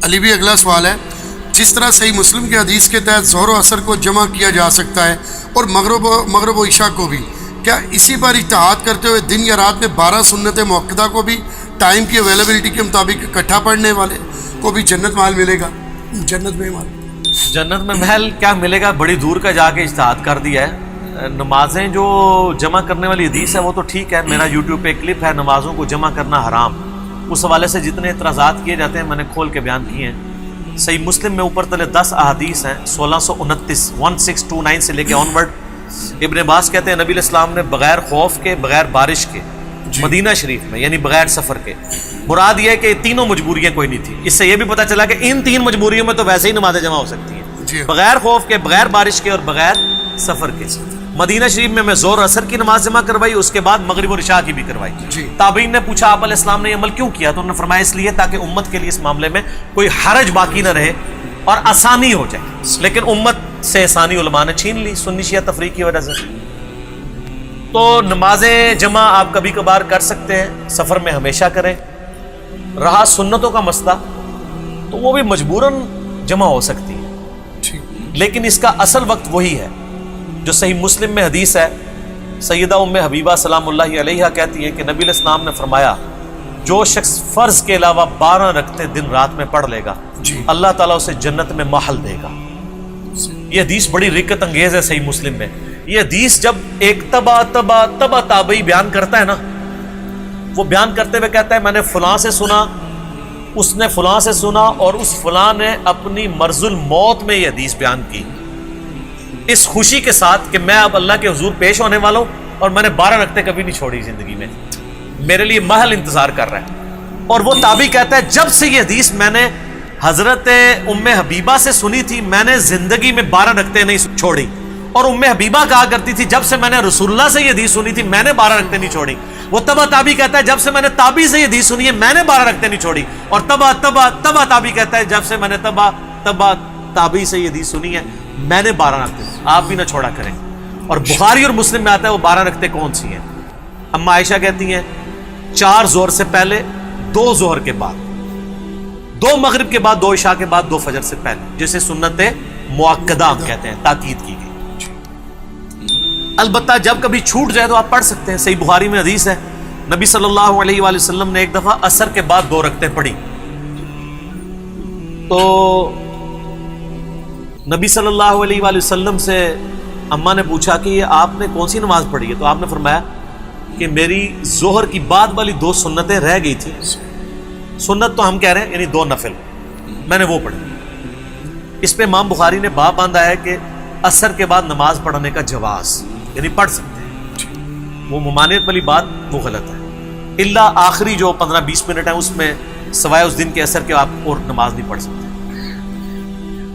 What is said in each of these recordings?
علی بھی اگلا سوال ہے، جس طرح صحیح مسلم کے حدیث کے تحت ظہر و عصر کو جمع کیا جا سکتا ہے اور مغرب و عشاء کو بھی، کیا اسی پر اجتہاد کرتے ہوئے دن یا رات میں 12 سنت موقدہ کو بھی ٹائم کی اویلیبلٹی کے مطابق اکٹھا پڑھنے والے کو بھی جنت محل ملے گا؟ جنت میں محل کیا ملے گا؟ بڑی دور کا جا کے اجتہاد کر دیا ہے۔ نمازیں جو جمع کرنے والی حدیث ہے وہ تو ٹھیک ہے، میرا یوٹیوب پہ کلپ ہے نمازوں کو جمع کرنا حرام، اس حوالے سے جتنے اعتراضات کیے جاتے ہیں میں نے کھول کے بیان کیے ہیں۔ صحیح مسلم میں اوپر تلے 10 احادیث ہیں، 1629 سے لے کے آنورڈ۔ ابن عباس کہتے ہیں نبی علیہ السلام نے بغیر خوف کے، بغیر بارش کے، مدینہ شریف میں یعنی بغیر سفر کے، مراد یہ ہے کہ تینوں مجبوریاں کوئی نہیں تھی۔ اس سے یہ بھی پتہ چلا کہ ان 3 مجبوریوں میں تو ویسے ہی نمازیں جمع ہو سکتی ہیں، بغیر خوف کے، بغیر بارش کے اور بغیر سفر کے۔ مدینہ شریف میں ظہر و عصر کی نماز جمع کروائی، اس کے بعد مغرب اور عشاء کی بھی کروائی۔ تابعین نے پوچھا آپ علیہ السلام نے یہ عمل کیوں کیا؟ تو انہوں نے فرمایا اس لیے تاکہ امت کے لیے اس معاملے میں کوئی حرج باقی نہ رہے اور آسانی ہو جائے، لیکن امت سے آسانی علماء نے چھین لی سنی شیعہ تفریق کی وجہ سے۔ تو نمازیں جمع آپ کبھی کبھار کر سکتے ہیں، سفر میں ہمیشہ کریں۔ رہا سنتوں کا مسئلہ تو وہ بھی مجبوراً جمع ہو سکتی ہے، لیکن اس کا اصل وقت وہی ہے جو صحیح مسلم میں حدیث ہے۔ سیدہ ام حبیبہ سلام اللہ علیہا کہتی ہیں کہ نبی علیہ السلام نے فرمایا جو شخص فرض کے علاوہ 12 رکعتیں دن رات میں پڑھ لے گا اللہ تعالیٰ اسے جنت میں محل دے گا۔ یہ حدیث بڑی رکت انگیز ہے صحیح مسلم میں۔ یہ حدیث جب ایک تبع تابعی بیان کرتا ہے نا، وہ بیان کرتے ہوئے کہتا ہے میں نے فلاں سے سنا، اس نے فلاں سے سنا، اور اس فلاں نے اپنی مرض الموت میں یہ حدیث بیان کی، اس خوشی کے ساتھ کہ میں اب اللہ کے حضور پیش ہونے والا ہوں اور میں نے 12 رکعتیں کبھی نہیں چھوڑی زندگی میں، میرے لیے محل انتظار کر رہا ہے۔ اور وہ تابعی کہتا ہے جب سے یہ حدیث میں نے حضرت ام حبیبہ سے سنی تھی میں نے زندگی میں 12 رکعتیں نہیں چھوڑی، اور ام حبیبہ کہا کرتی تھی جب سے میں نے رسول اللہ سے یہ حدیث سنی تھی میں نے 12 رکعتیں نہیں چھوڑی۔ وہ تبع تابعی کہتا ہے جب سے میں نے تابعی سے یہ حدیث سنی ہے میں نے 12 رکعتیں نہیں چھوڑی، اور تبع تابعی کہتا ہے جب سے میں نے تبع تابعی سے یہ حدیث سنی ہے میں نے 12 رکعتیں، آپ بھی نہ چھوڑا کریں۔ اور بخاری اور مسلم میں آتا ہے وہ 12 رکعتیں کون سی ہیں؟ اما عائشہ کہتی ہیں 4 ظہر سے پہلے، 2 ظہر کے بعد، 2 مغرب کے بعد، 2 عشاء کے بعد، 2 فجر سے پہلے، جسے سنت مؤکدہ ہم کہتے ہیں، تاکید کی گئی۔ البتہ جب کبھی چھوٹ جائے تو آپ پڑھ سکتے ہیں۔ صحیح بخاری میں حدیث ہے نبی صلی اللہ علیہ وآلہ وسلم نے ایک دفعہ عصر کے بعد 2 رکعتیں پڑھی، تو نبی صلی اللہ علیہ وآلہ وسلم سے اماں نے پوچھا کہ یہ آپ نے کون سی نماز پڑھی ہے؟ تو آپ نے فرمایا کہ میری ظہر کی بعد والی 2 سنتیں رہ گئی تھی، سنت تو ہم کہہ رہے ہیں یعنی 2 نفل، میں نے وہ پڑھی۔ اس پہ امام بخاری نے باب باندھا ہے کہ عصر کے بعد نماز پڑھنے کا جواز، یعنی پڑھ سکتے ہیں، وہ ممانعت والی بات وہ غلط ہے، الا آخری جو 15-20 منٹ ہیں اس میں سوائے اس دن کے عصر کے آپ اور نماز نہیں پڑھ سکتے۔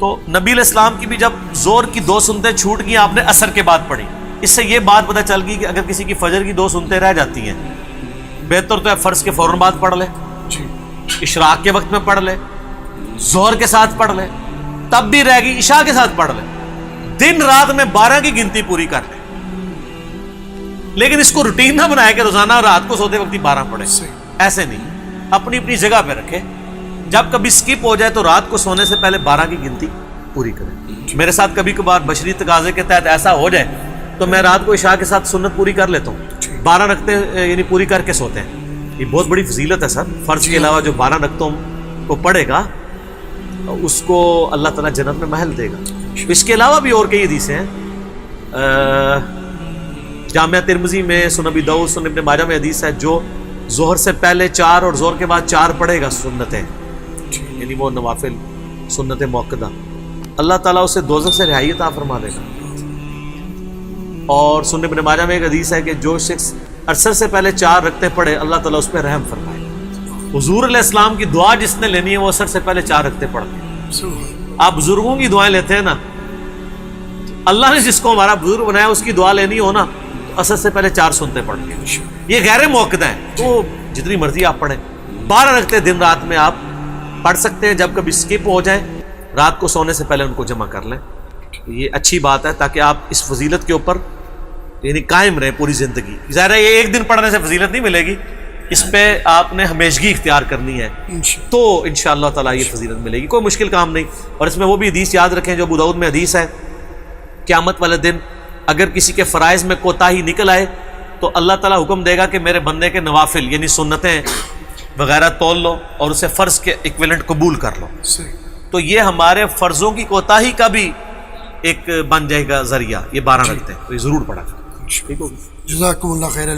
تو نبی علیہ السلام کی بھی جب ظہر کی 2 سنتیں چھوٹ گئی آپ نے عصر کے بعد پڑھی، اس سے یہ بات پتہ چل گئی کہ اگر کسی کی فجر کی 2 سنتیں رہ جاتی ہیں بہتر تو ہے فرض کے فوراً بعد پڑھ لے، اشراق کے وقت میں پڑھ لے، ظہر کے ساتھ پڑھ لے، تب بھی رہ گئی عشاء کے ساتھ پڑھ لے، دن رات میں 12 کی گنتی پوری کر لے، لیکن اس کو روٹین نہ بنائے کہ روزانہ رات کو سوتے وقت ہی 12 پڑھے، ایسے نہیں، اپنی اپنی جگہ پہ رکھے، جب کبھی سکپ ہو جائے تو رات کو سونے سے پہلے 12 کی گنتی پوری کریں۔ میرے ساتھ کبھی کبھار بشری تقاضے کے تحت ایسا ہو جائے تو میں رات کو عشاء کے ساتھ سنت پوری کر لیتا ہوں، 12 رکعتیں یعنی پوری کر کے سوتے ہیں۔ یہ بہت بڑی فضیلت ہے سر، فرض کے علاوہ جو 12 رکعتوں کو پڑھے گا اس کو اللہ تعالیٰ جنت میں محل دے گا۔ اس کے علاوہ بھی اور کئی حدیثیں ہیں، جامعہ ترمذی میں، سنن ابی داؤد، سنن ابن ماجہ میں حدیث ہے جو ظہر سے پہلے 4 اور ظہر کے بعد 4 پڑھے گا سنتیں، یعنی وہ نوافل سنت موقدہ، اللہ تعالیٰ اسے دوزخ سے رہائی عطا فرما دے گا۔ اور سنن ابن ماجہ میں ایک حدیث ہے کہ جو شخص عصر سے پہلے 4 رکعتیں پڑھے اللہ تعالیٰ اس پہ رحم فرمائے۔ حضور علیہ السلام کی دعا جس نے لینی ہے وہ عصر سے پہلے 4 رکعتیں پڑھ لیں۔ آپ بزرگوں کی دعائیں لیتے ہیں نا، اللہ نے جس کو ہمارا بزرگ بنایا اس کی دعا لینی ہو نا تو عصر سے پہلے 4 سنتیں پڑھ لیں، یہ غیر موقدہ ہیں، تو جتنی مرضی آپ پڑھیں، 12 رکعتیں دن رات میں آپ پڑھ سکتے ہیں، جب کبھی سکپ ہو جائیں رات کو سونے سے پہلے ان کو جمع کر لیں، یہ اچھی بات ہے تاکہ آپ اس فضیلت کے اوپر یعنی قائم رہیں پوری زندگی۔ ظاہر ہے یہ ایک دن پڑھنے سے فضیلت نہیں ملے گی، اس پہ آپ نے ہمیشگی اختیار کرنی ہے انشاءاللہ. تو انشاءاللہ تعالی یہ فضیلت ملے گی. کوئی مشکل کام نہیں. اور اس میں وہ بھی حدیث یاد رکھیں جو ابو داؤد میں حدیث ہے, قیامت والے دن اگر کسی کے فرائض میں کوتاہی نکل آئے تو اللہ تعالیٰ حکم دے گا کہ میرے بندے کے نوافل یعنی سنتیں وغیرہ تول لو اور اسے فرض کے ایکویلنٹ قبول کر لو. صحیح. تو یہ ہمارے فرضوں کی کوتاہی کا بھی ایک بن جائے گا ذریعہ. یہ 12 رکھتے ہیں تو یہ ضرور پڑھا. ٹھیک ہوگی. جزاکم اللہ خیر.